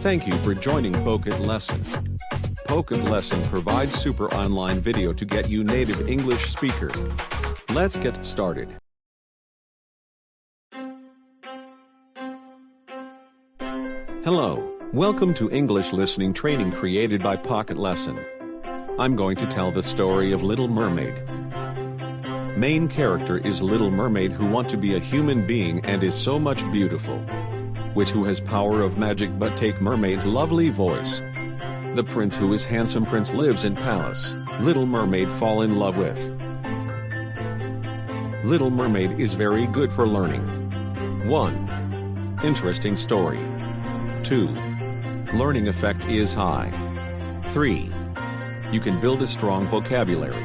Thank you for joining Pocket Lesson. Pocket Lesson provides super online video to get you native English speaker. Let's get started. Hello, welcome to English listening training created by Pocket Lesson. I'm going to tell the story of Little Mermaid. Main character is Little Mermaid who want to be a human being and is so much beautiful. Which who has power of magic but take mermaid's lovely voice. The prince who is handsome prince lives in palace, Little Mermaid fall in love with. Little Mermaid is very good for learning. 1. Interesting story. 2. Learning effect is high. 3. You can build a strong vocabulary.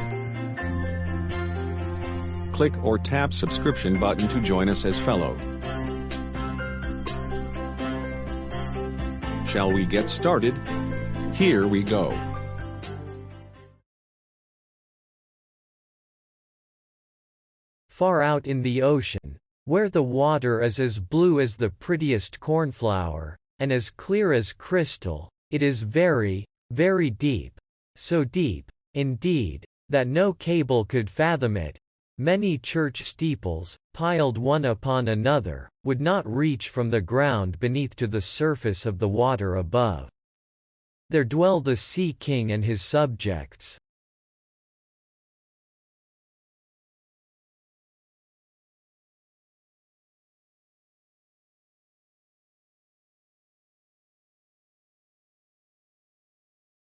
Click or tap subscription button to join us as fellow. Shall we get started? Here we go. Far out in the ocean, where the water is as blue as the prettiest cornflower, and as clear as crystal, it is very, very deep, so deep, indeed, that no cable could fathom it. Many church steeples, piled one upon another, would not reach from the ground beneath to the surface of the water above. There dwell the Sea King and his subjects.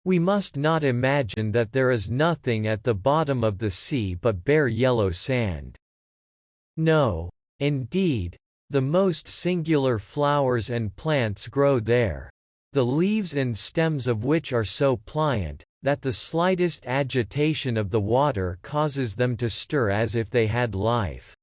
We must not imagine that there is nothing at the bottom of the sea but bare yellow sand. No, indeed, the most singular flowers and plants grow there, the leaves and stems of which are so pliant, that the slightest agitation of the water causes them to stir as if they had life.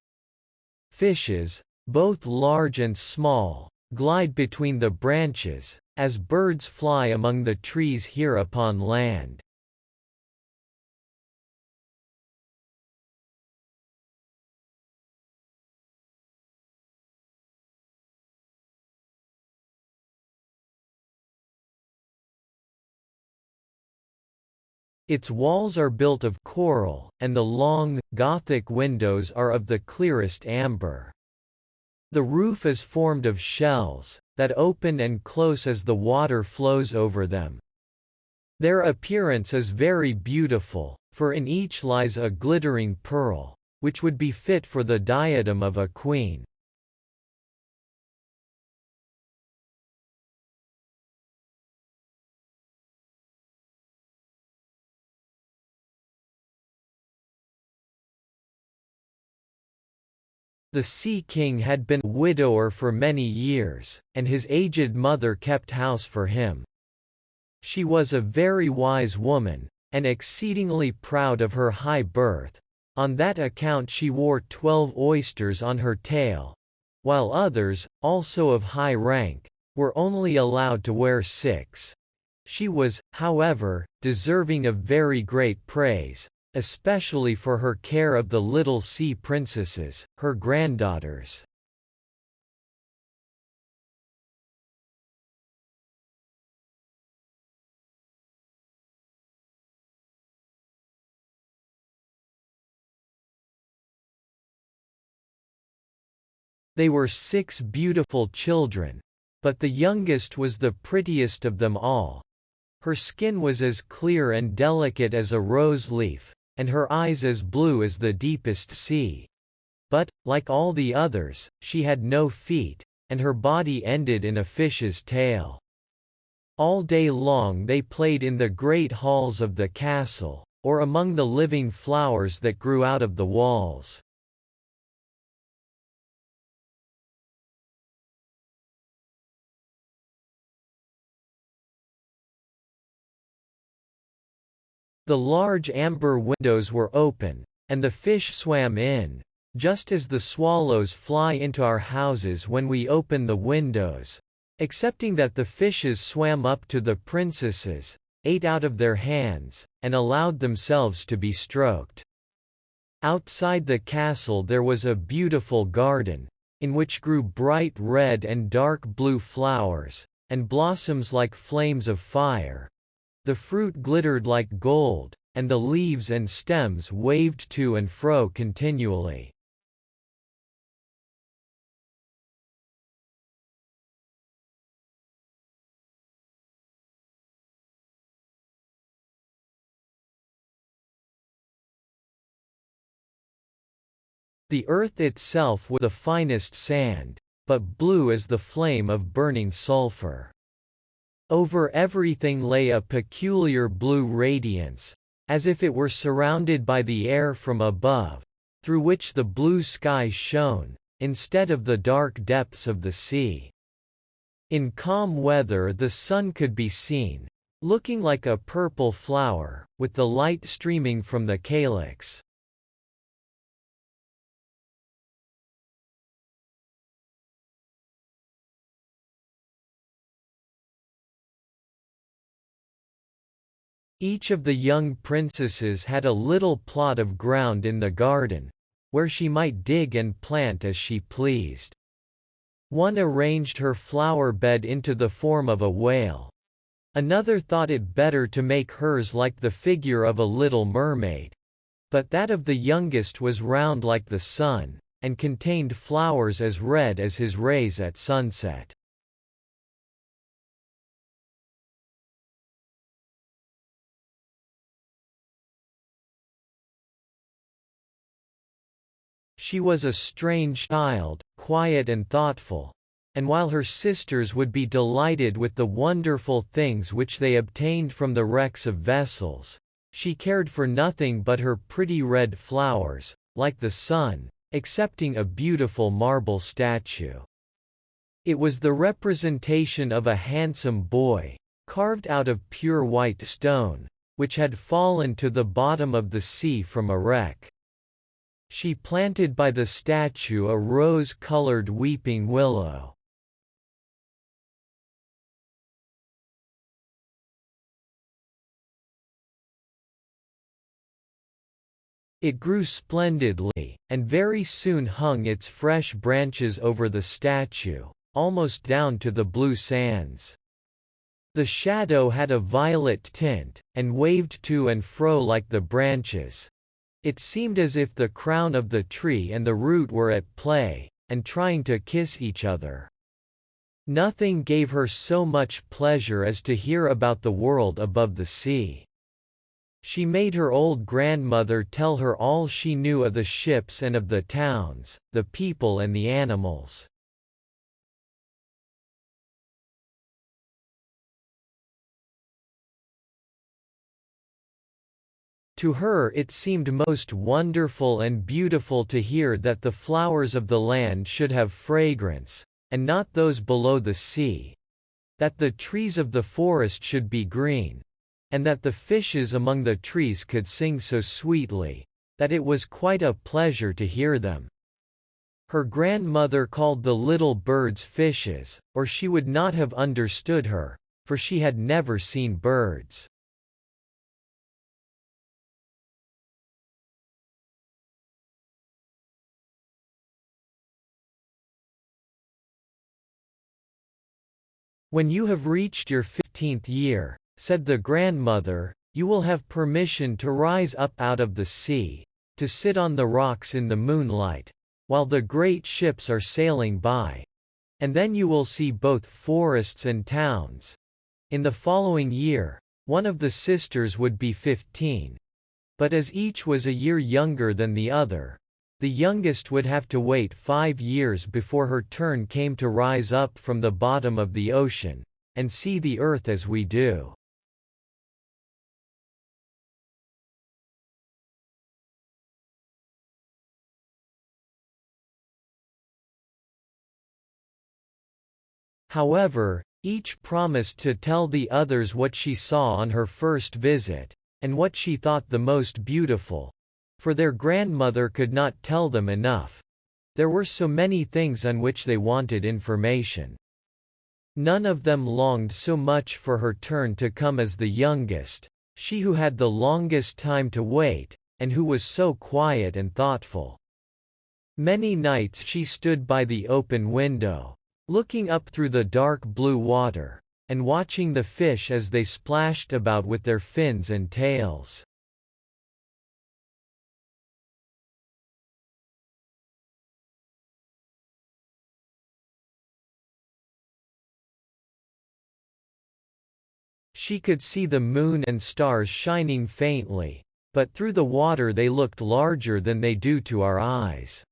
Fishes, both large and small, glide between the branches, as birds fly among the trees here upon land. Its walls are built of coral, and the long, Gothic windows are of the clearest amber. The roof is formed of shells, that open and close as the water flows over them. Their appearance is very beautiful, for in each lies a glittering pearl, which would be fit for the diadem of a queen. The Sea King had been a widower for many years, and his aged mother kept house for him. She was a very wise woman, and exceedingly proud of her high birth. On that account she wore 12 oysters on her tail, while others, also of high rank, were only allowed to wear 6. She was, however, deserving of very great praise, especially for her care of the little sea princesses, her granddaughters. They were 6 beautiful children, but the youngest was the prettiest of them all. Her skin was as clear and delicate as a rose leaf, and her eyes as blue as the deepest sea. But, like all the others, she had no feet, and her body ended in a fish's tail. All day long they played in the great halls of the castle, or among the living flowers that grew out of the walls. The large amber windows were open, and the fish swam in, just as the swallows fly into our houses when we open the windows, excepting that the fishes swam up to the princesses, ate out of their hands, and allowed themselves to be stroked. Outside the castle there was a beautiful garden, in which grew bright red and dark blue flowers, and blossoms like flames of fire. The fruit glittered like gold, and the leaves and stems waved to and fro continually. The earth itself was the finest sand, but blue as the flame of burning sulfur. Over everything lay a peculiar blue radiance, as if it were surrounded by the air from above, through which the blue sky shone, instead of the dark depths of the sea. In calm weather the sun could be seen, looking like a purple flower, with the light streaming from the calyx. Each of the young princesses had a little plot of ground in the garden, where she might dig and plant as she pleased. One arranged her flower bed into the form of a whale. Another thought it better to make hers like the figure of a little mermaid. But that of the youngest was round like the sun, and contained flowers as red as his rays at sunset. She was a strange child, quiet and thoughtful, and while her sisters would be delighted with the wonderful things which they obtained from the wrecks of vessels, she cared for nothing but her pretty red flowers, like the sun, excepting a beautiful marble statue. It was the representation of a handsome boy, carved out of pure white stone, which had fallen to the bottom of the sea from a wreck. She planted by the statue a rose-colored weeping willow. It grew splendidly, and very soon hung its fresh branches over the statue, almost down to the blue sands. The shadow had a violet tint, and waved to and fro like the branches. It seemed as if the crown of the tree and the root were at play, and trying to kiss each other. Nothing gave her so much pleasure as to hear about the world above the sea. She made her old grandmother tell her all she knew of the ships and of the towns, the people and the animals. To her it seemed most wonderful and beautiful to hear that the flowers of the land should have fragrance, and not those below the sea; that the trees of the forest should be green, and that the fishes among the trees could sing so sweetly, that it was quite a pleasure to hear them. Her grandmother called the little birds fishes, or she would not have understood her, for she had never seen birds. "When you have reached your 15th year," said the grandmother, "you will have permission to rise up out of the sea, to sit on the rocks in the moonlight, while the great ships are sailing by. And then you will see both forests and towns." In the following year, one of the sisters would be 15. But as each was a year younger than the other, the youngest would have to wait 5 years before her turn came to rise up from the bottom of the ocean, and see the earth as we do. However, each promised to tell the others what she saw on her first visit, and what she thought the most beautiful, for their grandmother could not tell them enough. There were so many things on which they wanted information. None of them longed so much for her turn to come as the youngest, she who had the longest time to wait, and who was so quiet and thoughtful. Many nights she stood by the open window, looking up through the dark blue water, and watching the fish as they splashed about with their fins and tails. She could see the moon and stars shining faintly, but through the water they looked larger than they do to our eyes.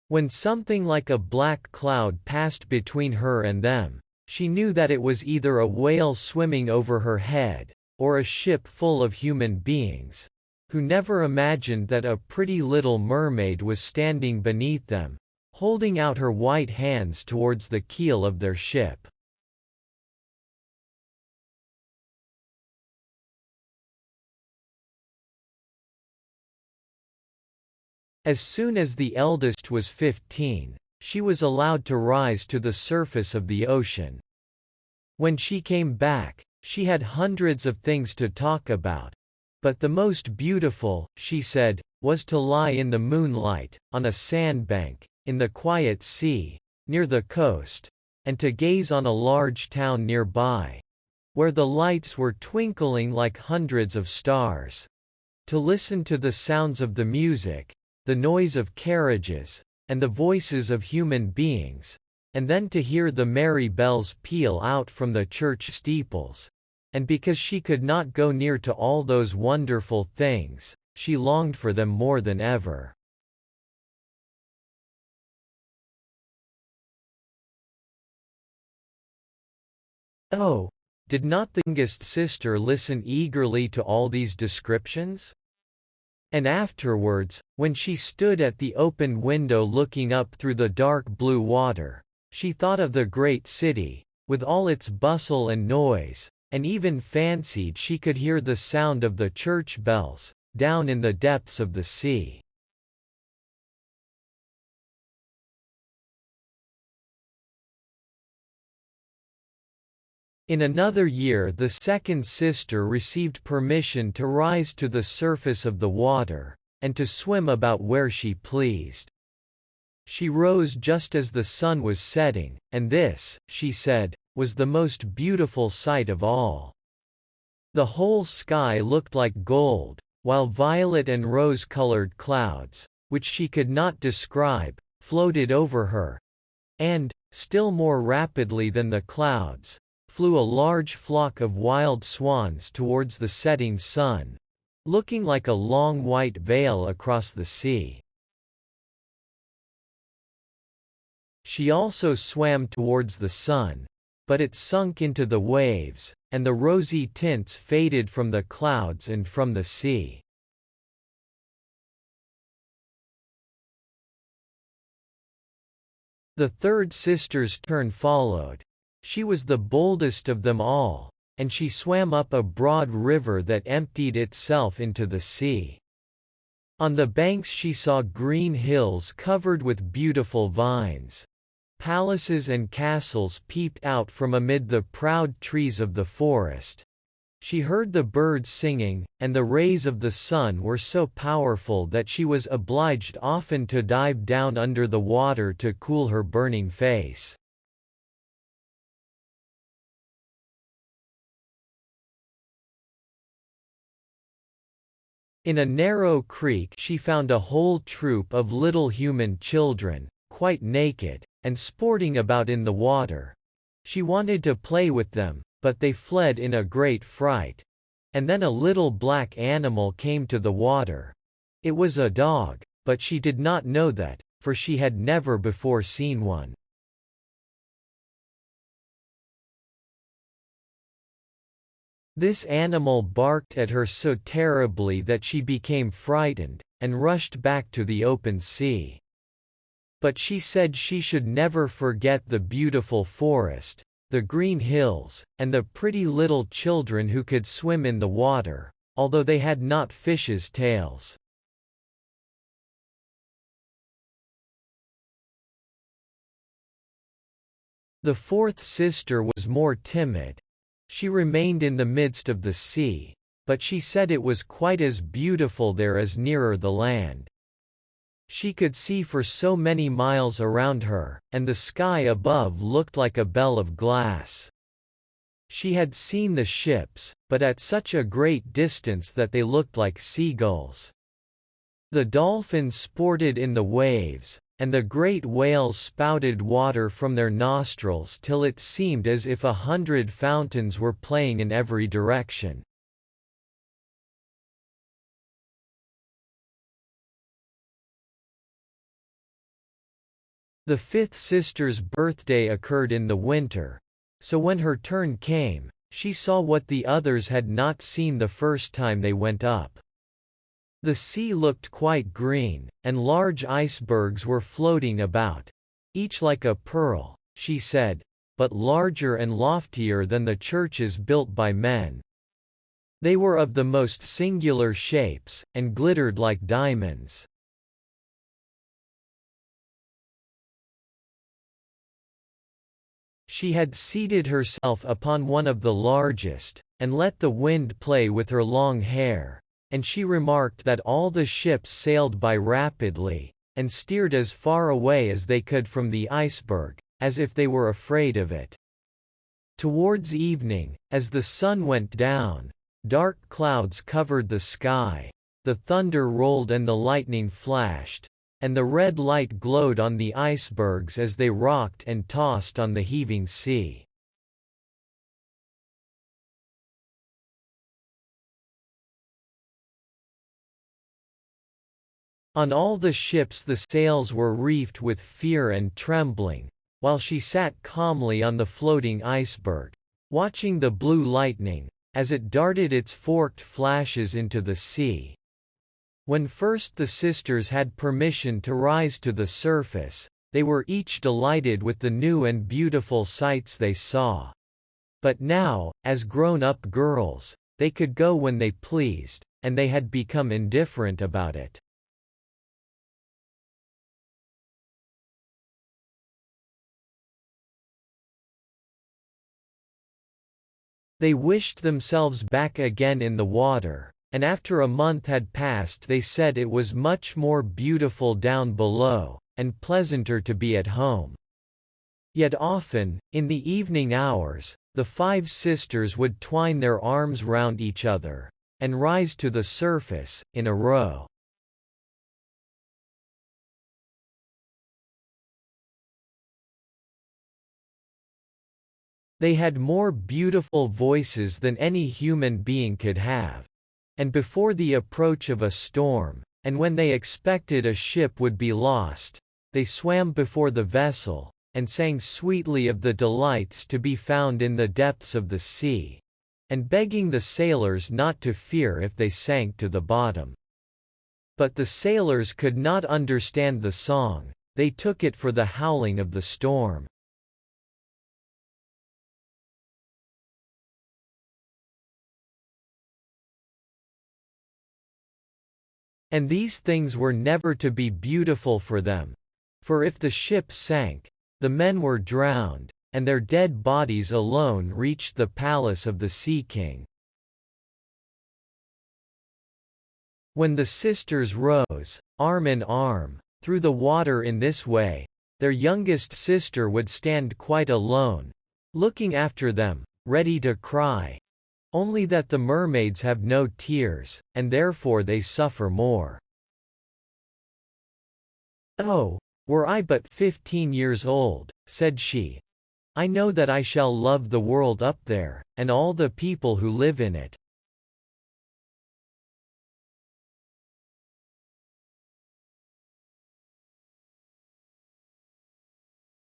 When something like a black cloud passed between her and them, she knew that it was either a whale swimming over her head, or a ship full of human beings, who never imagined that a pretty little mermaid was standing beneath them, holding out her white hands towards the keel of their ship. As soon as the eldest was 15, she was allowed to rise to the surface of the ocean. When she came back, she had hundreds of things to talk about. But the most beautiful, she said, was to lie in the moonlight, on a sandbank, in the quiet sea, near the coast, and to gaze on a large town nearby, where the lights were twinkling like hundreds of stars. To listen to the sounds of the music, the noise of carriages, and the voices of human beings, and then to hear the merry bells peal out from the church steeples. And because she could not go near to all those wonderful things, she longed for them more than ever. Oh, did not the youngest sister listen eagerly to all these descriptions? And afterwards, when she stood at the open window looking up through the dark blue water, she thought of the great city, with all its bustle and noise, and even fancied she could hear the sound of the church bells, down in the depths of the sea. In another year the second sister received permission to rise to the surface of the water, and to swim about where she pleased. She rose just as the sun was setting, and this, she said, was the most beautiful sight of all. The whole sky looked like gold, while violet and rose-colored clouds, which she could not describe, floated over her, and, still more rapidly than the clouds, flew a large flock of wild swans towards the setting sun, looking like a long white veil across the sea. She also swam towards the sun, but it sunk into the waves, and the rosy tints faded from the clouds and from the sea. The third sister's turn followed. She was the boldest of them all, and she swam up a broad river that emptied itself into the sea. On the banks she saw green hills covered with beautiful vines. Palaces and castles peeped out from amid the proud trees of the forest. She heard the birds singing, and the rays of the sun were so powerful that she was obliged often to dive down under the water to cool her burning face. In a narrow creek she found a whole troop of little human children, quite naked, and sporting about in the water. She wanted to play with them, but they fled in a great fright. And then a little black animal came to the water. It was a dog, but she did not know that, for she had never before seen one. This animal barked at her so terribly that she became frightened, and rushed back to the open sea. But she said she should never forget the beautiful forest, the green hills, and the pretty little children who could swim in the water, although they had not fishes' tails. The fourth sister was more timid. She remained in the midst of the sea, but she said it was quite as beautiful there as nearer the land. She could see for so many miles around her, and the sky above looked like a bell of glass. She had seen the ships, but at such a great distance that they looked like seagulls. The dolphins sported in the waves, and the great whales spouted water from their nostrils till it seemed as if 100 fountains were playing in every direction. The fifth sister's birthday occurred in the winter, so when her turn came, she saw what the others had not seen the first time they went up. The sea looked quite green, and large icebergs were floating about, each like a pearl, she said, but larger and loftier than the churches built by men. They were of the most singular shapes, and glittered like diamonds. She had seated herself upon one of the largest, and let the wind play with her long hair, and she remarked that all the ships sailed by rapidly, and steered as far away as they could from the iceberg, as if they were afraid of it. Towards evening, as the sun went down, dark clouds covered the sky, the thunder rolled and the lightning flashed, and the red light glowed on the icebergs as they rocked and tossed on the heaving sea. On all the ships the sails were reefed with fear and trembling, while she sat calmly on the floating iceberg, watching the blue lightning, as it darted its forked flashes into the sea. When first the sisters had permission to rise to the surface, they were each delighted with the new and beautiful sights they saw. But now, as grown-up girls, they could go when they pleased, and they had become indifferent about it. They wished themselves back again in the water, and after a month had passed they said it was much more beautiful down below, and pleasanter to be at home. Yet often, in the evening hours, the 5 sisters would twine their arms round each other, and rise to the surface, in a row. They had more beautiful voices than any human being could have. And before the approach of a storm, and when they expected a ship would be lost, they swam before the vessel, and sang sweetly of the delights to be found in the depths of the sea, and begging the sailors not to fear if they sank to the bottom. But the sailors could not understand the song, they took it for the howling of the storm. And these things were never to be beautiful for them. For if the ship sank, the men were drowned, and their dead bodies alone reached the palace of the Sea King. When the sisters rose, arm in arm, through the water in this way, their youngest sister would stand quite alone, looking after them, ready to cry. Only that the mermaids have no tears, and therefore they suffer more. "Oh, were I but 15 years old," said she. "I know that I shall love the world up there, and all the people who live in it."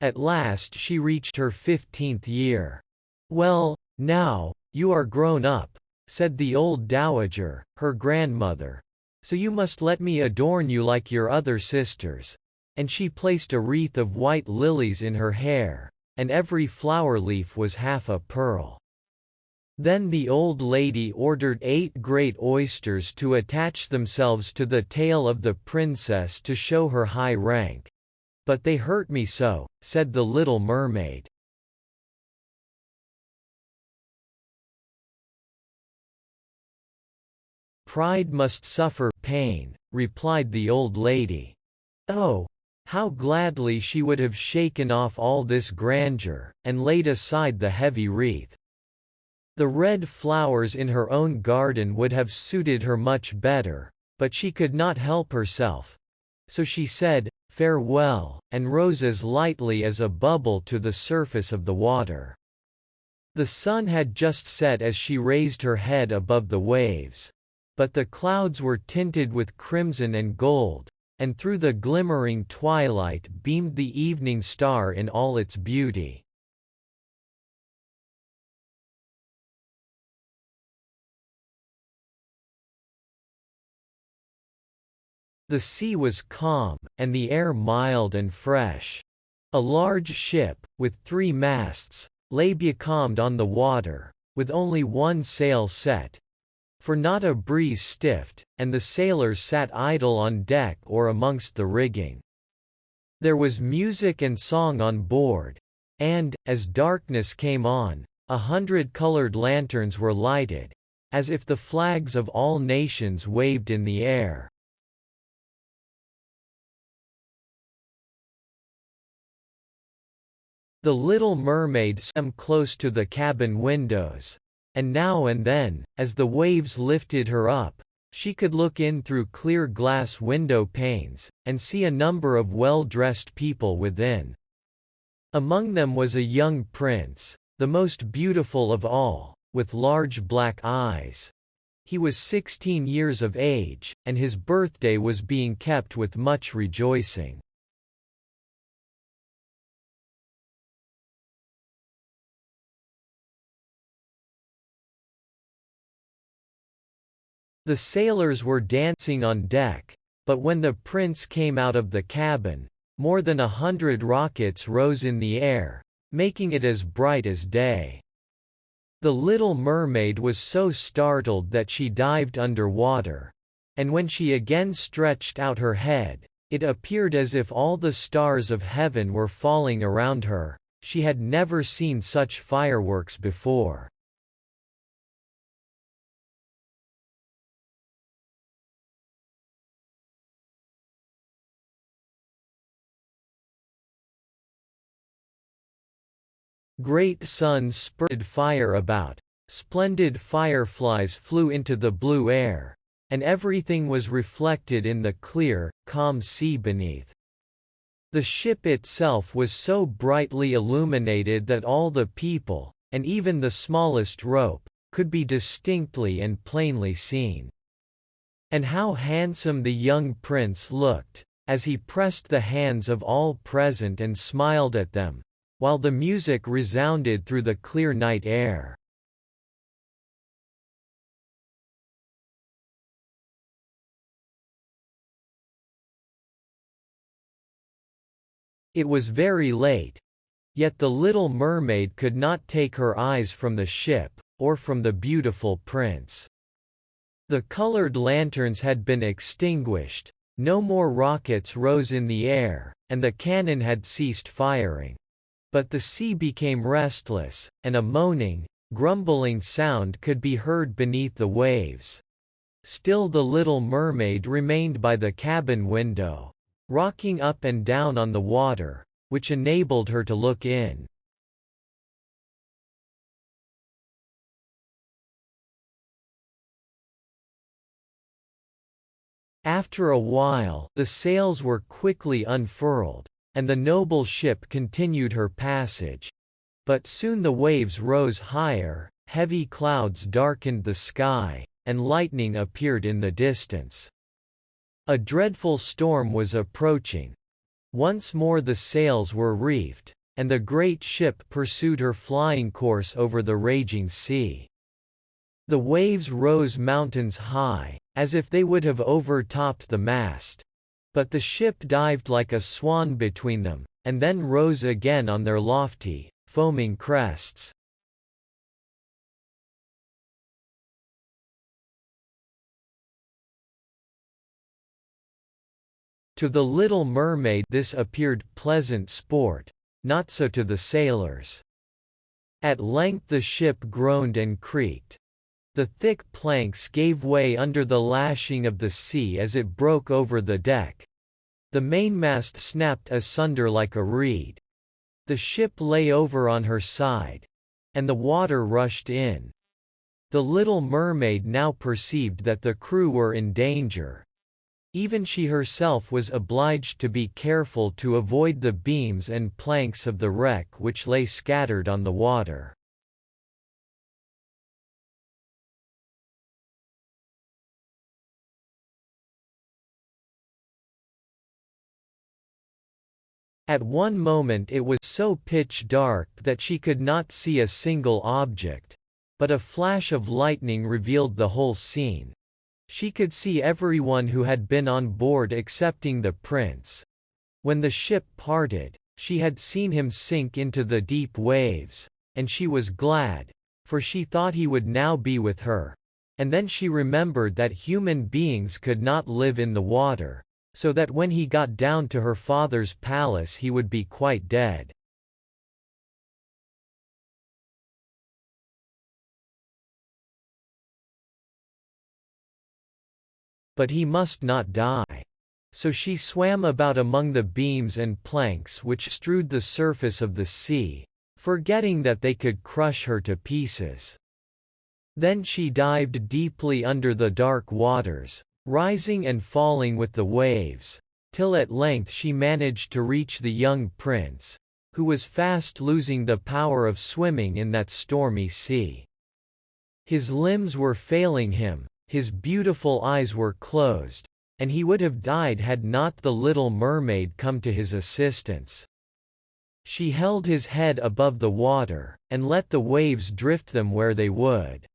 At last she reached her 15th year. "Well, now, you are grown up," said the old dowager, her grandmother, "so you must let me adorn you like your other sisters." And she placed a wreath of white lilies in her hair, and every flower leaf was half a pearl. Then the old lady ordered 8 great oysters to attach themselves to the tail of the princess to show her high rank. "But they hurt me so," said the little mermaid. "Pride must suffer pain," replied the old lady. Oh, how gladly she would have shaken off all this grandeur, and laid aside the heavy wreath. The red flowers in her own garden would have suited her much better, but she could not help herself. So she said, "Farewell," and rose as lightly as a bubble to the surface of the water. The sun had just set as she raised her head above the waves. But the clouds were tinted with crimson and gold, and through the glimmering twilight beamed the evening star in all its beauty. The sea was calm, and the air mild and fresh. A large ship, with 3 masts, lay becalmed on the water, with only 1 sail set, for not a breeze stiffed, and the sailors sat idle on deck or amongst the rigging. There was music and song on board, and, as darkness came on, 100 colored lanterns were lighted, as if the flags of all nations waved in the air. The little mermaid swam close to the cabin windows, and now and then, as the waves lifted her up, she could look in through clear glass window panes, and see a number of well-dressed people within. Among them was a young prince, the most beautiful of all, with large black eyes. He was 16 years of age, and his birthday was being kept with much rejoicing. The sailors were dancing on deck, but when the prince came out of the cabin, more than 100 rockets rose in the air, making it as bright as day. The little mermaid was so startled that she dived under water, and when she again stretched out her head, it appeared as if all the stars of heaven were falling around her. She had never seen such fireworks before. Great suns spurted fire about, splendid fireflies flew into the blue air, and everything was reflected in the clear, calm sea beneath. The ship itself was so brightly illuminated that all the people, and even the smallest rope, could be distinctly and plainly seen. And how handsome the young prince looked, as he pressed the hands of all present and smiled at them, while the music resounded through the clear night air. It was very late, yet the little mermaid could not take her eyes from the ship, or from the beautiful prince. The colored lanterns had been extinguished, no more rockets rose in the air, and the cannon had ceased firing. But the sea became restless, and a moaning, grumbling sound could be heard beneath the waves. Still the little mermaid remained by the cabin window, rocking up and down on the water, which enabled her to look in. After a while, the sails were quickly unfurled, and the noble ship continued her passage. But soon the waves rose higher, heavy clouds darkened the sky, and lightning appeared in the distance. A dreadful storm was approaching. Once more the sails were reefed, and the great ship pursued her flying course over the raging sea. The waves rose mountains high, as if they would have overtopped the mast. But the ship dived like a swan between them, and then rose again on their lofty, foaming crests. To the little mermaid this appeared pleasant sport, not so to the sailors. At length the ship groaned and creaked. The thick planks gave way under the lashing of the sea as it broke over the deck. The mainmast snapped asunder like a reed. The ship lay over on her side, and the water rushed in, The little mermaid now perceived that the crew were in danger. Even she herself was obliged to be careful to avoid the beams and planks of the wreck which lay scattered on the water. At one moment it was so pitch dark that she could not see a single object, but a flash of lightning revealed the whole scene. She could see everyone who had been on board excepting the prince. When the ship parted, she had seen him sink into the deep waves, and she was glad, for she thought he would now be with her. And then she remembered that human beings could not live in the water, so that when he got down to her father's palace he would be quite dead. But he must not die. So she swam about among the beams and planks which strewed the surface of the sea, forgetting that they could crush her to pieces. Then she dived deeply under the dark waters, rising and falling with the waves, till at length she managed to reach the young prince, who was fast losing the power of swimming in that stormy sea. His limbs were failing him, his beautiful eyes were closed, and he would have died had not the little mermaid come to his assistance. She held his head above the water, and let the waves drift them where they would.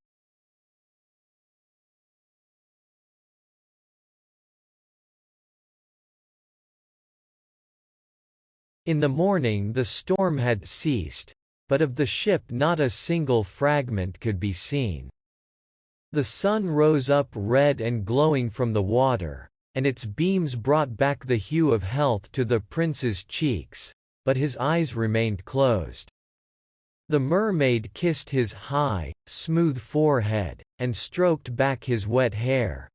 In the morning the storm had ceased, but of the ship not a single fragment could be seen. The sun rose up red and glowing from the water, and its beams brought back the hue of health to the prince's cheeks, but his eyes remained closed. The mermaid kissed his high, smooth forehead, and stroked back his wet hair.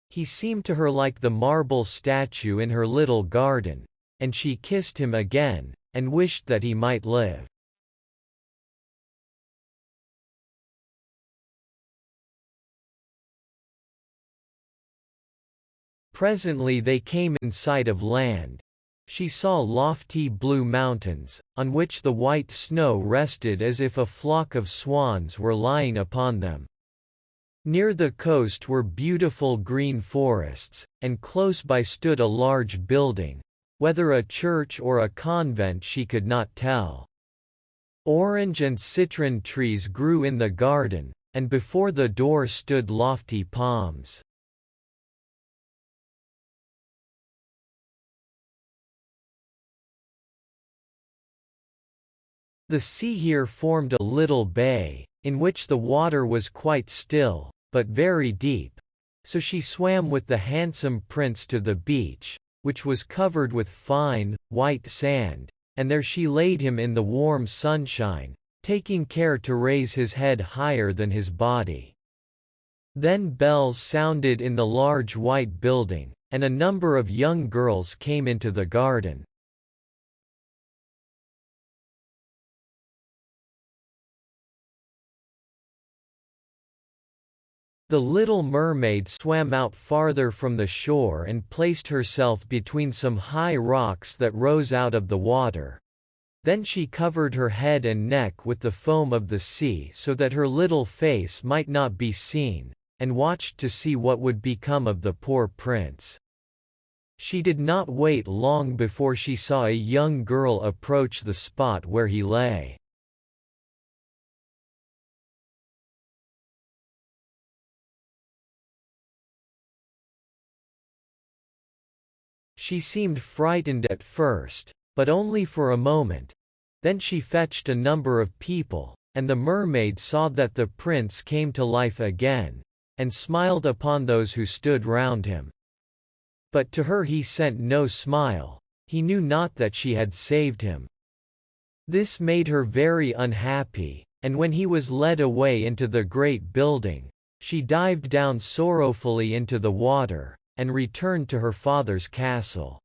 He seemed to her like the marble statue in her little garden, and she kissed him again, and wished that he might live. Presently they came in sight of land. She saw lofty blue mountains, on which the white snow rested as if a flock of swans were lying upon them. Near the coast were beautiful green forests, and close by stood a large building, whether a church or a convent she could not tell. Orange and citron trees grew in the garden, and before the door stood lofty palms. The sea here formed a little bay, in which the water was quite still, but very deep, so she swam with the handsome prince to the beach, which was covered with fine, white sand, and there she laid him in the warm sunshine, taking care to raise his head higher than his body. Then bells sounded in the large white building, and a number of young girls came into the garden. The little mermaid swam out farther from the shore and placed herself between some high rocks that rose out of the water. Then she covered her head and neck with the foam of the sea so that her little face might not be seen, and watched to see what would become of the poor prince. She did not wait long before she saw a young girl approach the spot where he lay. She seemed frightened at first, but only for a moment. Then she fetched a number of people, and the mermaid saw that the prince came to life again, and smiled upon those who stood round him. But to her he sent no smile, he knew not that she had saved him. This made her very unhappy, and when he was led away into the great building, she dived down sorrowfully into the water, and returned to her father's castle.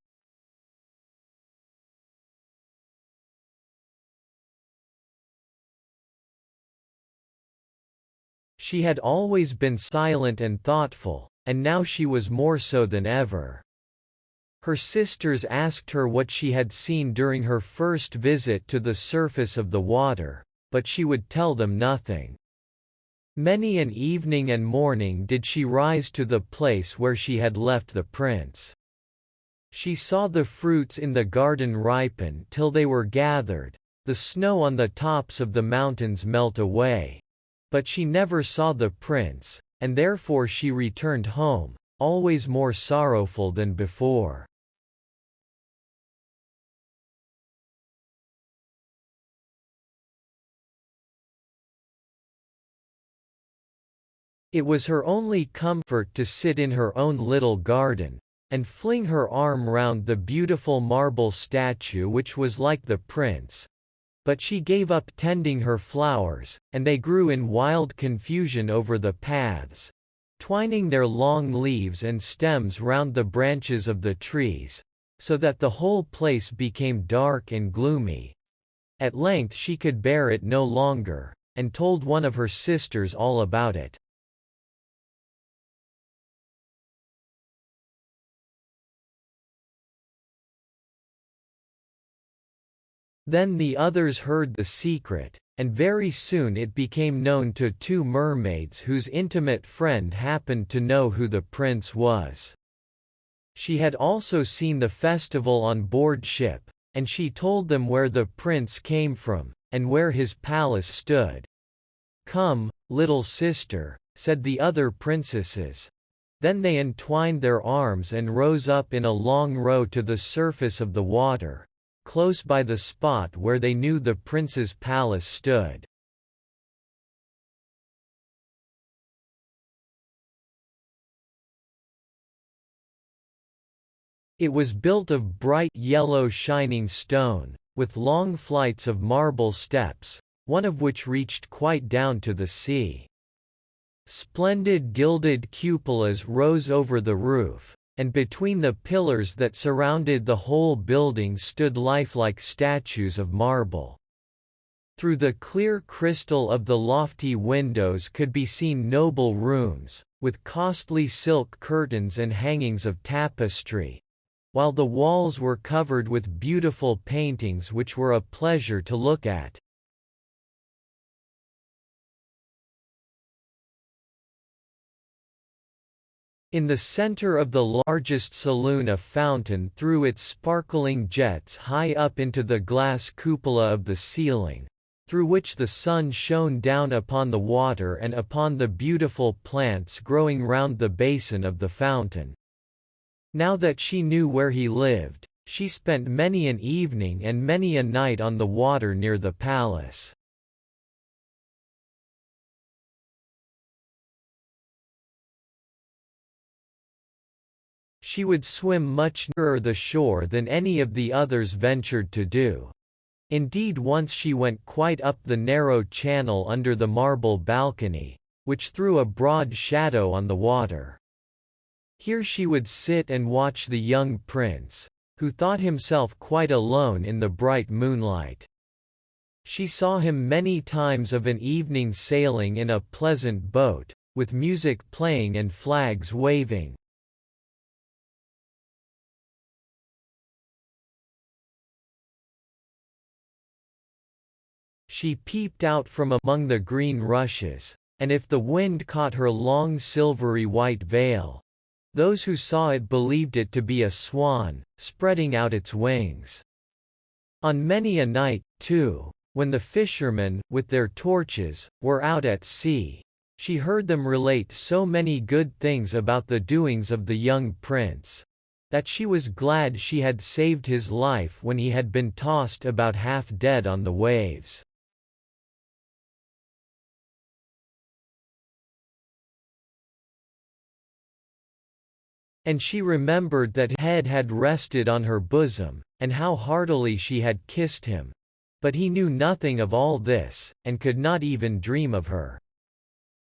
She had always been silent and thoughtful, and now she was more so than ever. Her sisters asked her what she had seen during her first visit to the surface of the water, but she would tell them nothing. Many an evening and morning did she rise to the place where she had left the prince. She saw the fruits in the garden ripen till they were gathered, the snow on the tops of the mountains melt away. But she never saw the prince, and therefore she returned home, always more sorrowful than before. It was her only comfort to sit in her own little garden, and fling her arm round the beautiful marble statue which was like the prince. But she gave up tending her flowers, and they grew in wild confusion over the paths, twining their long leaves and stems round the branches of the trees, so that the whole place became dark and gloomy. At length she could bear it no longer, and told one of her sisters all about it. Then the others heard the secret, and very soon it became known to two mermaids whose intimate friend happened to know who the prince was. She had also seen the festival on board ship, and she told them where the prince came from, and where his palace stood. "Come, little sister," said the other princesses. Then they entwined their arms and rose up in a long row to the surface of the water, close by the spot where they knew the prince's palace stood. It was built of bright yellow shining stone, with long flights of marble steps, one of which reached quite down to the sea. Splendid gilded cupolas rose over the roof, and between the pillars that surrounded the whole building stood lifelike statues of marble. Through the clear crystal of the lofty windows could be seen noble rooms, with costly silk curtains and hangings of tapestry, while the walls were covered with beautiful paintings which were a pleasure to look at. In the center of the largest saloon a fountain threw its sparkling jets high up into the glass cupola of the ceiling, through which the sun shone down upon the water and upon the beautiful plants growing round the basin of the fountain. Now that she knew where he lived, she spent many an evening and many a night on the water near the palace. She would swim much nearer the shore than any of the others ventured to do. Indeed, once she went quite up the narrow channel under the marble balcony, which threw a broad shadow on the water. Here she would sit and watch the young prince, who thought himself quite alone in the bright moonlight. She saw him many times of an evening sailing in a pleasant boat, with music playing and flags waving. She peeped out from among the green rushes, and if the wind caught her long silvery white veil, those who saw it believed it to be a swan, spreading out its wings. On many a night, too, when the fishermen, with their torches, were out at sea, she heard them relate so many good things about the doings of the young prince, that she was glad she had saved his life when he had been tossed about half dead on the waves. And she remembered that his head had rested on her bosom, and how heartily she had kissed him. But he knew nothing of all this, and could not even dream of her.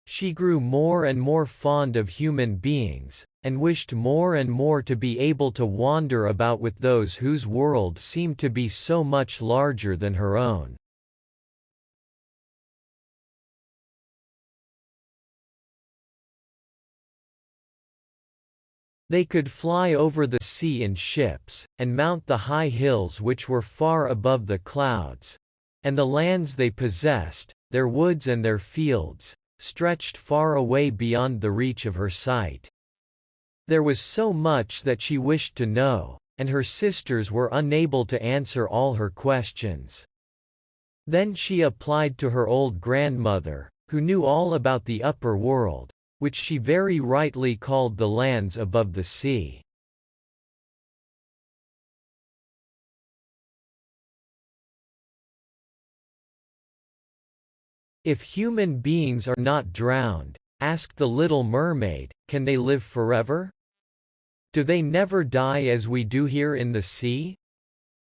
She grew more and more fond of human beings, and wished more and more to be able to wander about with those whose world seemed to be so much larger than her own. They could fly over the sea in ships, and mount the high hills which were far above the clouds. And the lands they possessed, their woods and their fields, stretched far away beyond the reach of her sight. There was so much that she wished to know, and her sisters were unable to answer all her questions. Then she applied to her old grandmother, who knew all about the upper world, which she very rightly called the lands above the sea. If human beings are not drowned, asked the little mermaid, can they live forever? Do they never die as we do here in the sea?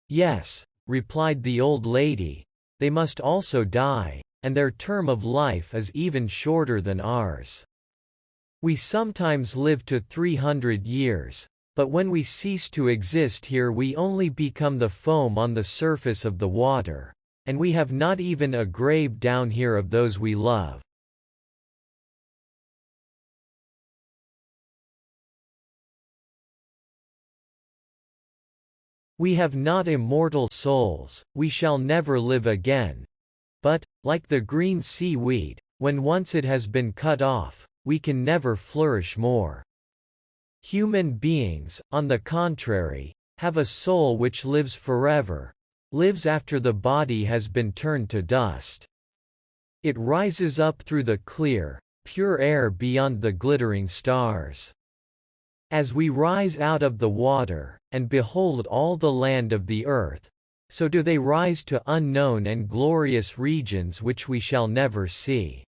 Yes, replied the old lady, they must also die, and their term of life is even shorter than ours. We sometimes live to 300 years, but when we cease to exist here we only become the foam on the surface of the water, and we have not even a grave down here of those we love. We have not immortal souls, we shall never live again. But, like the green seaweed, when once it has been cut off, we can never flourish more. Human beings, on the contrary, have a soul which lives forever, lives after the body has been turned to dust. It rises up through the clear, pure air beyond the glittering stars. As we rise out of the water, and behold all the land of the earth, so do they rise to unknown and glorious regions which we shall never see.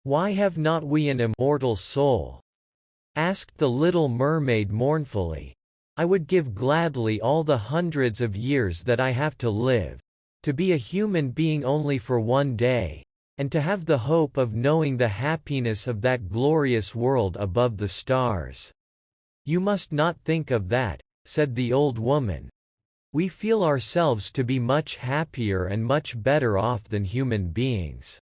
Why have not we an immortal soul? Asked the little mermaid mournfully. I would give gladly all the hundreds of years that I have to live, to be a human being only for one day, and to have the hope of knowing the happiness of that glorious world above the stars. You must not think of that, said the old woman. We feel ourselves to be much happier and much better off than human beings.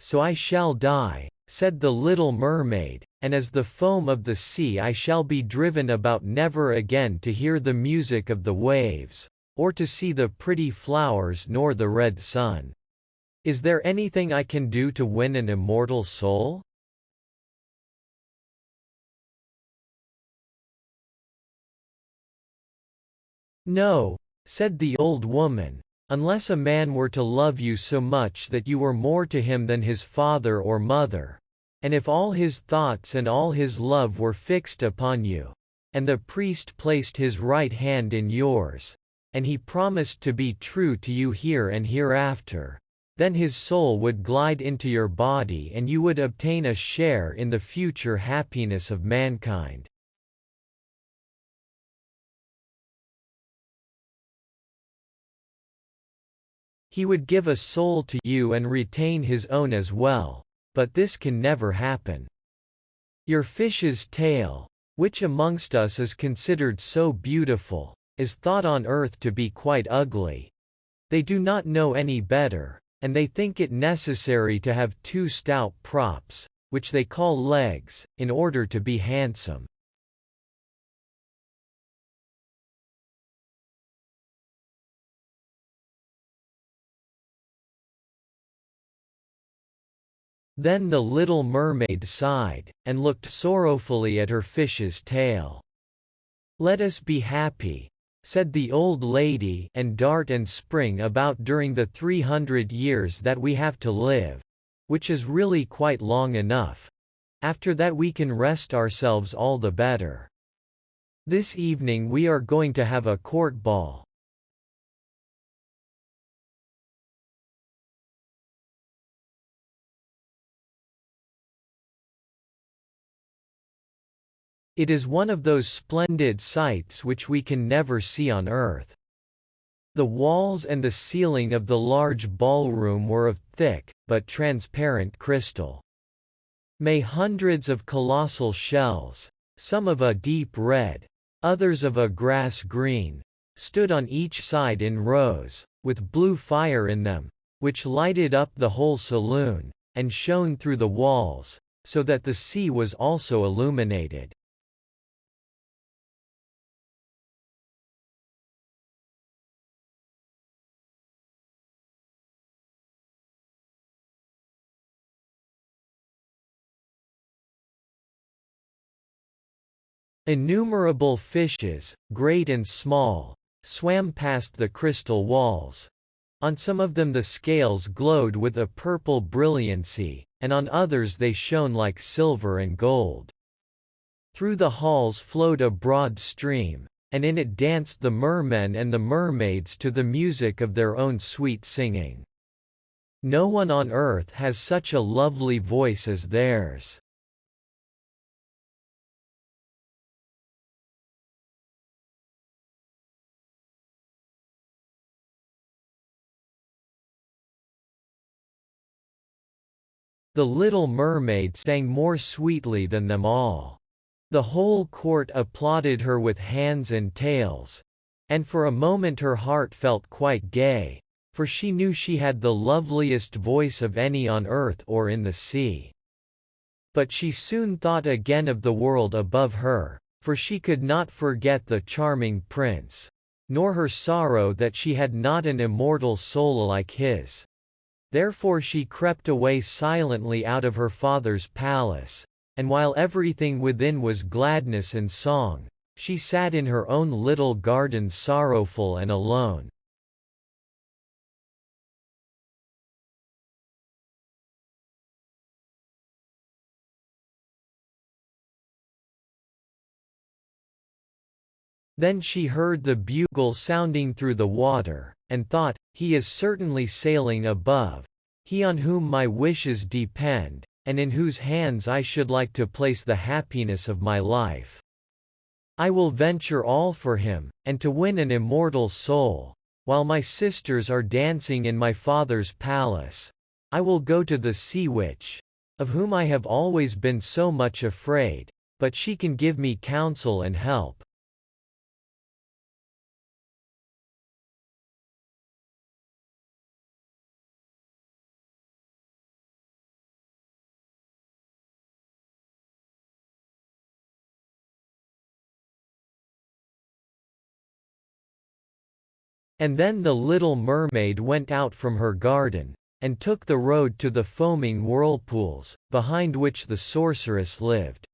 So I shall die, said the little mermaid, and as the foam of the sea I shall be driven about never again to hear the music of the waves, or to see the pretty flowers nor the red sun. Is there anything I can do to win an immortal soul? No, said the old woman. Unless a man were to love you so much that you were more to him than his father or mother, and if all his thoughts and all his love were fixed upon you, and the priest placed his right hand in yours, and he promised to be true to you here and hereafter, then his soul would glide into your body and you would obtain a share in the future happiness of mankind. He would give a soul to you and retain his own as well, but this can never happen. Your fish's tail, which amongst us is considered so beautiful, is thought on earth to be quite ugly. They do not know any better, and they think it necessary to have two stout props, which they call legs, in order to be handsome. Then the little mermaid sighed, and looked sorrowfully at her fish's tail. Let us be happy, said the old lady, and dart and spring about during the 300 years that we have to live, which is really quite long enough. After that we can rest ourselves all the better. This evening we are going to have a court ball. It is one of those splendid sights which we can never see on earth. The walls and the ceiling of the large ballroom were of thick, but transparent crystal. May hundreds of colossal shells, some of a deep red, others of a grass green, stood on each side in rows, with blue fire in them, which lighted up the whole saloon, and shone through the walls, so that the sea was also illuminated. Innumerable fishes, great and small, swam past the crystal walls. On some of them the scales glowed with a purple brilliancy, and on others they shone like silver and gold. Through the halls flowed a broad stream, and in it danced the mermen and the mermaids to the music of their own sweet singing. No one on earth has such a lovely voice as theirs. The little mermaid sang more sweetly than them all. The whole court applauded her with hands and tails, and for a moment her heart felt quite gay, for she knew she had the loveliest voice of any on earth or in the sea. But she soon thought again of the world above her, for she could not forget the charming prince, nor her sorrow that she had not an immortal soul like his. Therefore she crept away silently out of her father's palace, and while everything within was gladness and song, she sat in her own little garden sorrowful and alone. Then she heard the bugle sounding through the water, and thought, "He is certainly sailing above, he on whom my wishes depend, and in whose hands I should like to place the happiness of my life. I will venture all for him, and to win an immortal soul, while my sisters are dancing in my father's palace, I will go to the sea witch, of whom I have always been so much afraid, but she can give me counsel and help." And then the little mermaid went out from her garden, and took the road to the foaming whirlpools, behind which the sorceress lived.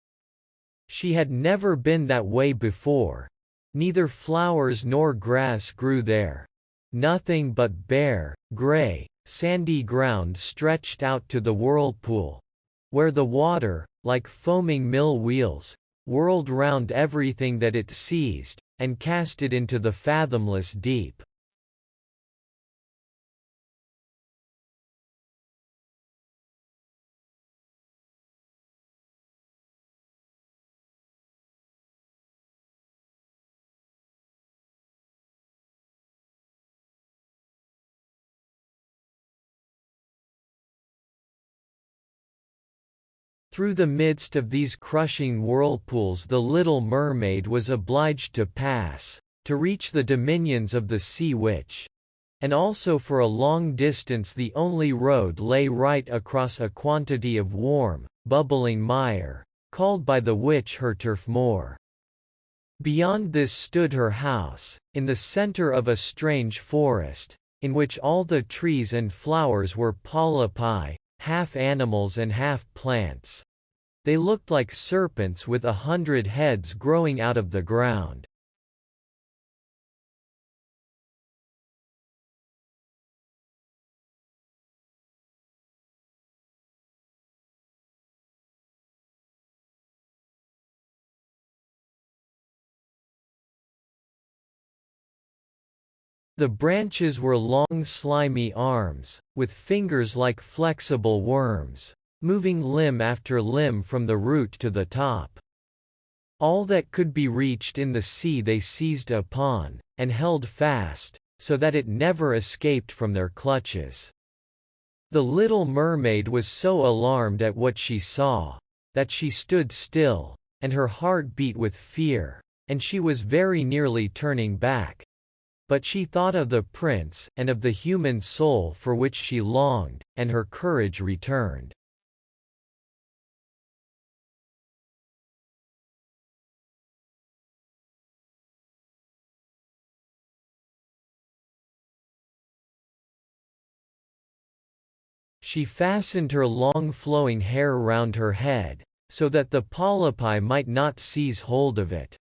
She had never been that way before. Neither flowers nor grass grew there. Nothing but bare, grey, sandy ground stretched out to the whirlpool, where the water, like foaming mill wheels, whirled round everything that it seized, and cast it into the fathomless deep. Through the midst of these crushing whirlpools the little mermaid was obliged to pass, to reach the dominions of the sea witch. And also for a long distance the only road lay right across a quantity of warm, bubbling mire, called by the witch her turf moor. Beyond this stood her house, in the center of a strange forest, in which all the trees and flowers were polypi, half animals and half plants. They looked like serpents with 100 heads growing out of the ground. The branches were long slimy arms, with fingers like flexible worms, moving limb after limb from the root to the top. All that could be reached in the sea they seized upon, and held fast, so that it never escaped from their clutches. The little mermaid was so alarmed at what she saw, that she stood still, and her heart beat with fear, and she was very nearly turning back. But she thought of the prince, and of the human soul for which she longed, and her courage returned. She fastened her long flowing hair round her head, so that the polypi might not seize hold of it.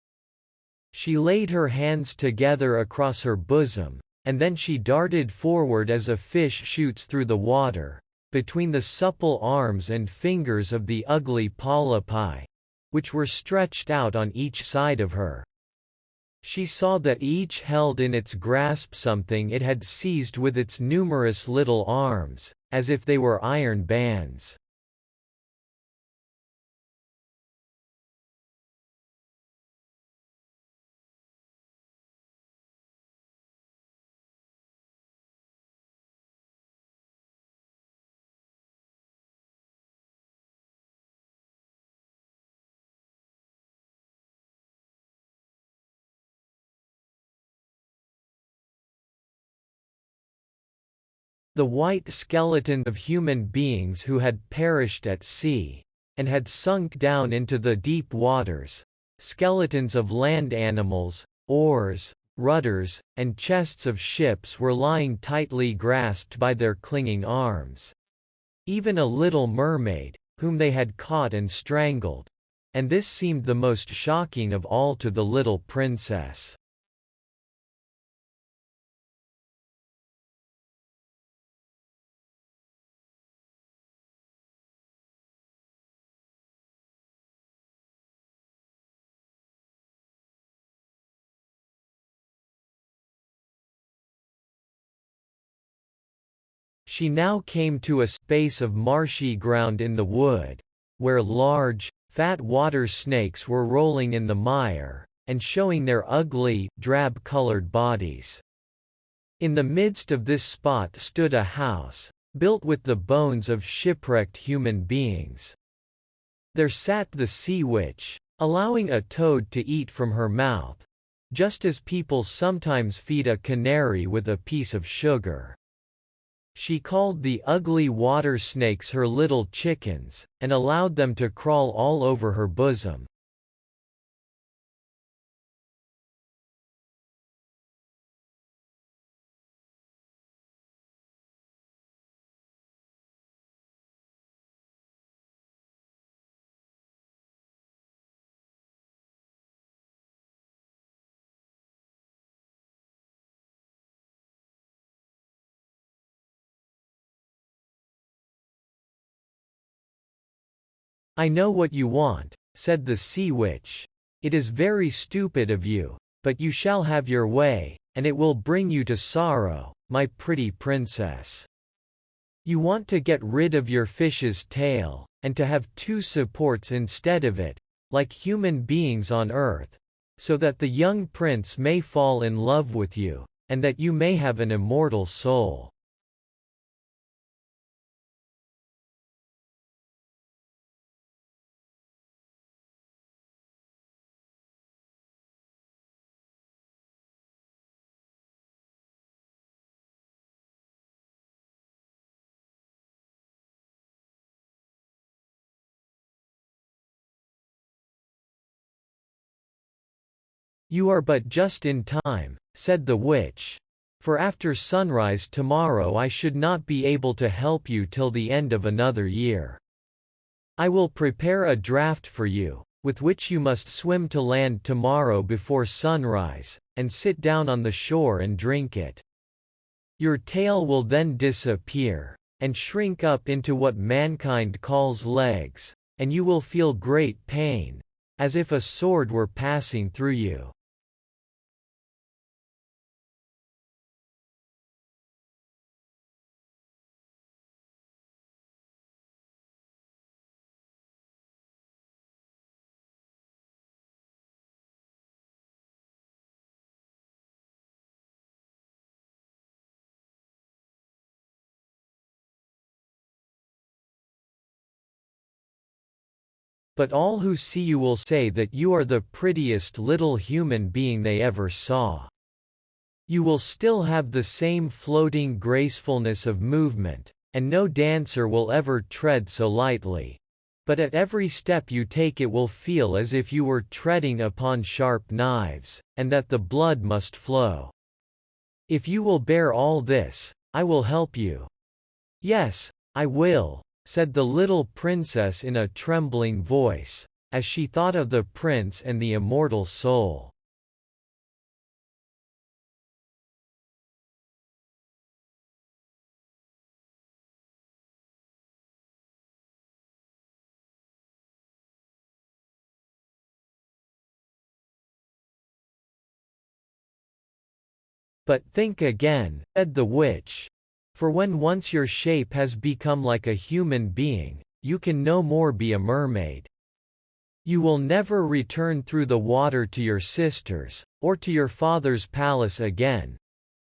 She laid her hands together across her bosom, and then she darted forward as a fish shoots through the water, between the supple arms and fingers of the ugly polypi, which were stretched out on each side of her. She saw that each held in its grasp something it had seized with its numerous little arms, as if they were iron bands. The white skeleton of human beings who had perished at sea, and had sunk down into the deep waters, skeletons of land animals, oars, rudders, and chests of ships were lying tightly grasped by their clinging arms. Even a little mermaid, whom they had caught and strangled. And this seemed the most shocking of all to the little princess. She now came to a space of marshy ground in the wood, where large, fat water snakes were rolling in the mire, and showing their ugly, drab-colored bodies. In the midst of this spot stood a house, built with the bones of shipwrecked human beings. There sat the sea witch, allowing a toad to eat from her mouth, just as people sometimes feed a canary with a piece of sugar. She called the ugly water snakes her little chickens, and allowed them to crawl all over her bosom. "I know what you want," said the sea witch. "It is very stupid of you, but you shall have your way, and it will bring you to sorrow, my pretty princess. You want to get rid of your fish's tail, and to have two supports instead of it, like human beings on earth, so that the young prince may fall in love with you, and that you may have an immortal soul. You are but just in time," said the witch. "For after sunrise tomorrow I should not be able to help you till the end of another year. I will prepare a draught for you, with which you must swim to land tomorrow before sunrise, and sit down on the shore and drink it. Your tail will then disappear, and shrink up into what mankind calls legs, and you will feel great pain, as if a sword were passing through you. But all who see you will say that you are the prettiest little human being they ever saw. You will still have the same floating gracefulness of movement, and no dancer will ever tread so lightly. But at every step you take it will feel as if you were treading upon sharp knives, and that the blood must flow. If you will bear all this, I will help you." "Yes, I will," said the little princess in a trembling voice, as she thought of the prince and the immortal soul. "But think again," said the witch. "For when once your shape has become like a human being, you can no more be a mermaid. You will never return through the water to your sisters, or to your father's palace again.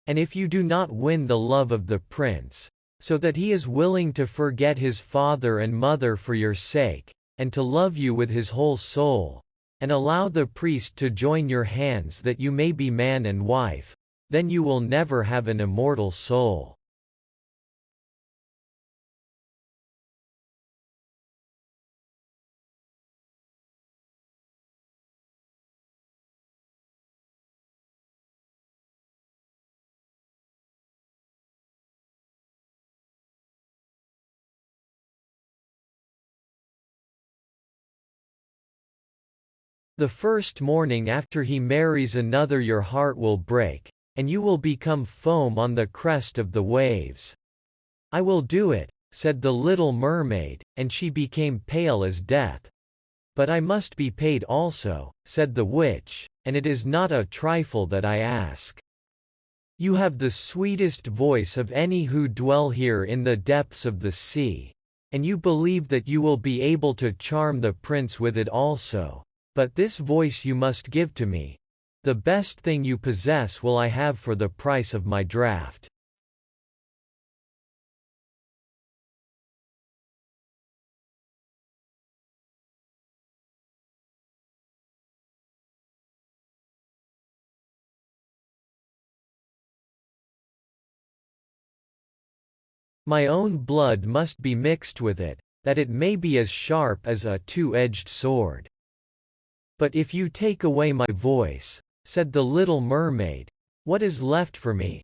And if you do not win the love of the prince, so that he is willing to forget his father and mother for your sake, and to love you with his whole soul, and allow the priest to join your hands that you may be man and wife, then you will never have an immortal soul." "The first morning after he marries another your heart will break, and you will become foam on the crest of the waves." "I will do it," said the little mermaid, and she became pale as death. "But I must be paid also," said the witch, "and it is not a trifle that I ask. You have the sweetest voice of any who dwell here in the depths of the sea, and you believe that you will be able to charm the prince with it also. But this voice you must give to me. The best thing you possess will I have for the price of my draft." "My own blood must be mixed with it, that it may be as sharp as a two-edged sword. But if you take away my voice," said the little mermaid, "what is left for me?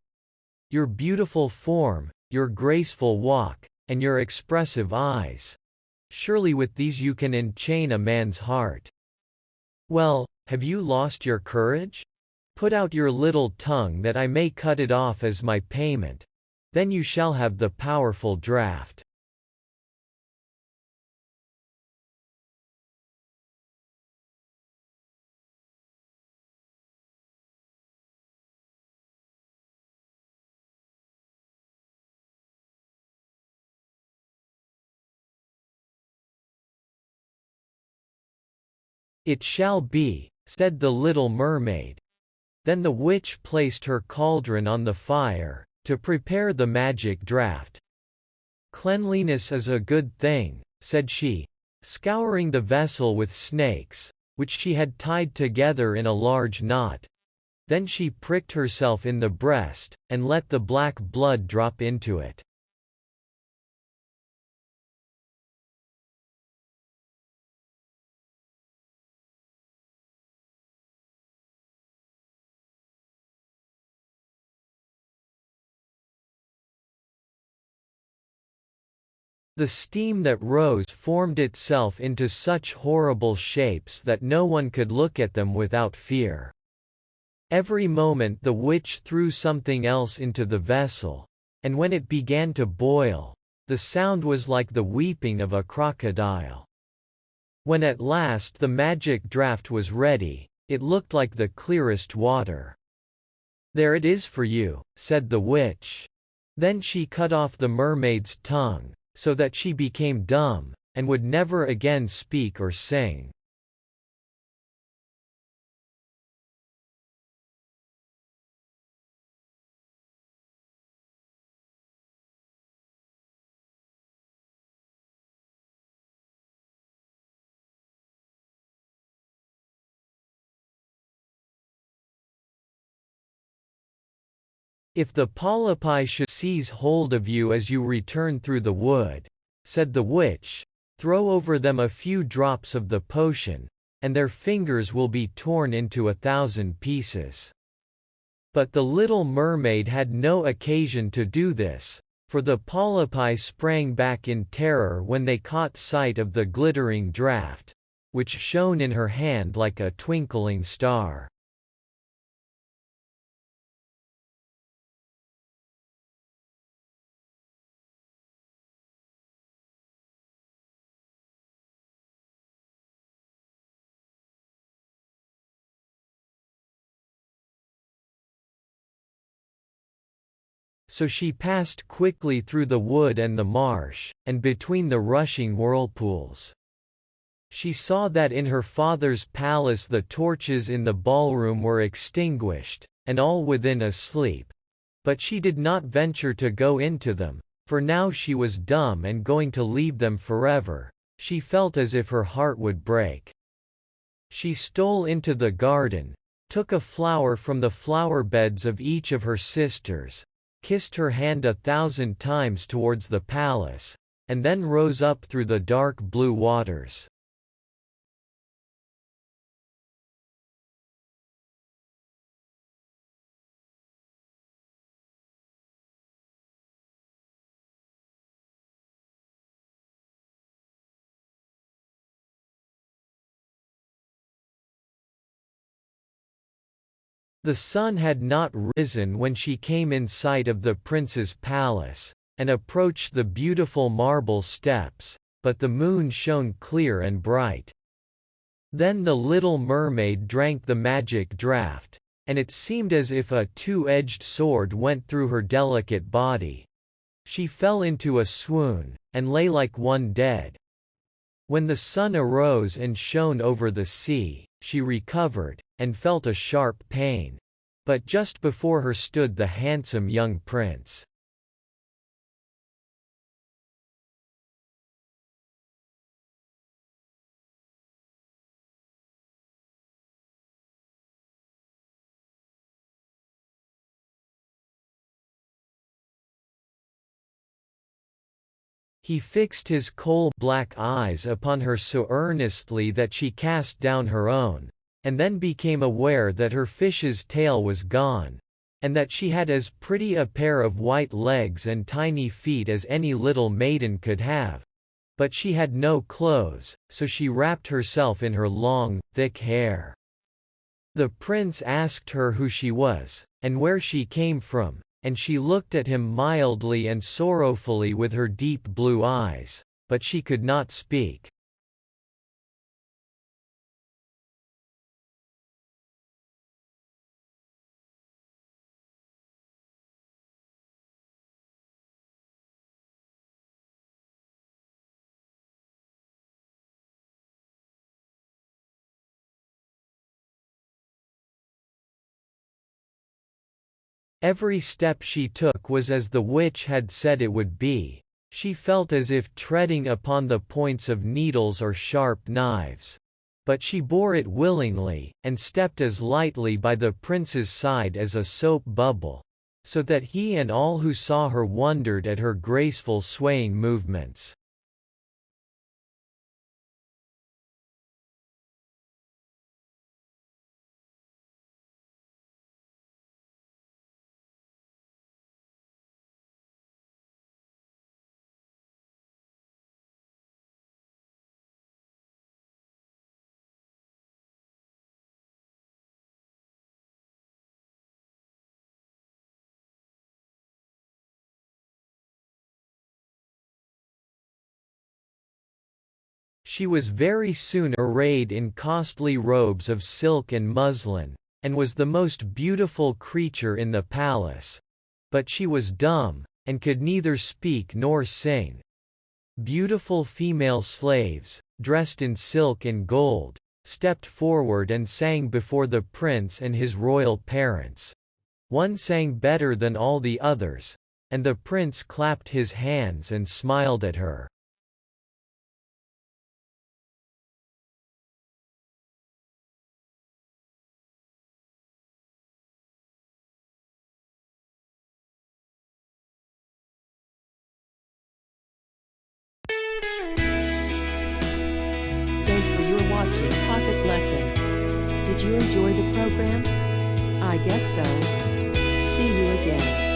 Your beautiful form, your graceful walk, and your expressive eyes. Surely with these you can enchain a man's heart. Well, have you lost your courage? Put out your little tongue that I may cut it off as my payment. Then you shall have the powerful draft." "It shall be," said the little mermaid. Then the witch placed her cauldron on the fire, to prepare the magic draught. "Cleanliness is a good thing," said she, scouring the vessel with snakes, which she had tied together in a large knot. Then she pricked herself in the breast, and let the black blood drop into it. The steam that rose formed itself into such horrible shapes that no one could look at them without fear. Every moment the witch threw something else into the vessel, and when it began to boil, the sound was like the weeping of a crocodile. When at last the magic draught was ready, it looked like the clearest water. "There it is for you," said the witch. Then she cut off the mermaid's tongue, so that she became dumb, and would never again speak or sing. "If the polypi should seize hold of you as you return through the wood," said the witch, "throw over them a few drops of the potion, and their fingers will be torn into 1,000 pieces." But the little mermaid had no occasion to do this, for the polypi sprang back in terror when they caught sight of the glittering draught, which shone in her hand like a twinkling star. So she passed quickly through the wood and the marsh, and between the rushing whirlpools. She saw that in her father's palace the torches in the ballroom were extinguished, and all within asleep. But she did not venture to go into them, for now she was dumb and going to leave them forever. She felt as if her heart would break. She stole into the garden, took a flower from the flower beds of each of her sisters, kissed her hand 1,000 times towards the palace, and then rose up through the dark blue waters. The sun had not risen when she came in sight of the prince's palace, and approached the beautiful marble steps, but the moon shone clear and bright. Then the little mermaid drank the magic draught, and it seemed as if a two-edged sword went through her delicate body. She fell into a swoon, and lay like one dead. When the sun arose and shone over the sea, she recovered, and felt a sharp pain. But just before her stood the handsome young prince. He fixed his coal-black eyes upon her so earnestly that she cast down her own, and then became aware that her fish's tail was gone, and that she had as pretty a pair of white legs and tiny feet as any little maiden could have. But she had no clothes, so she wrapped herself in her long, thick hair. The prince asked her who she was, and where she came from, and she looked at him mildly and sorrowfully with her deep blue eyes, but she could not speak. Every step she took was as the witch had said it would be. She felt as if treading upon the points of needles or sharp knives. But she bore it willingly, and stepped as lightly by the prince's side as a soap bubble, so that he and all who saw her wondered at her graceful swaying movements. She was very soon arrayed in costly robes of silk and muslin, and was the most beautiful creature in the palace. But she was dumb, and could neither speak nor sing. Beautiful female slaves, dressed in silk and gold, stepped forward and sang before the prince and his royal parents. One sang better than all the others, and the prince clapped his hands and smiled at her. Did you enjoy the program? I guess so. See you again.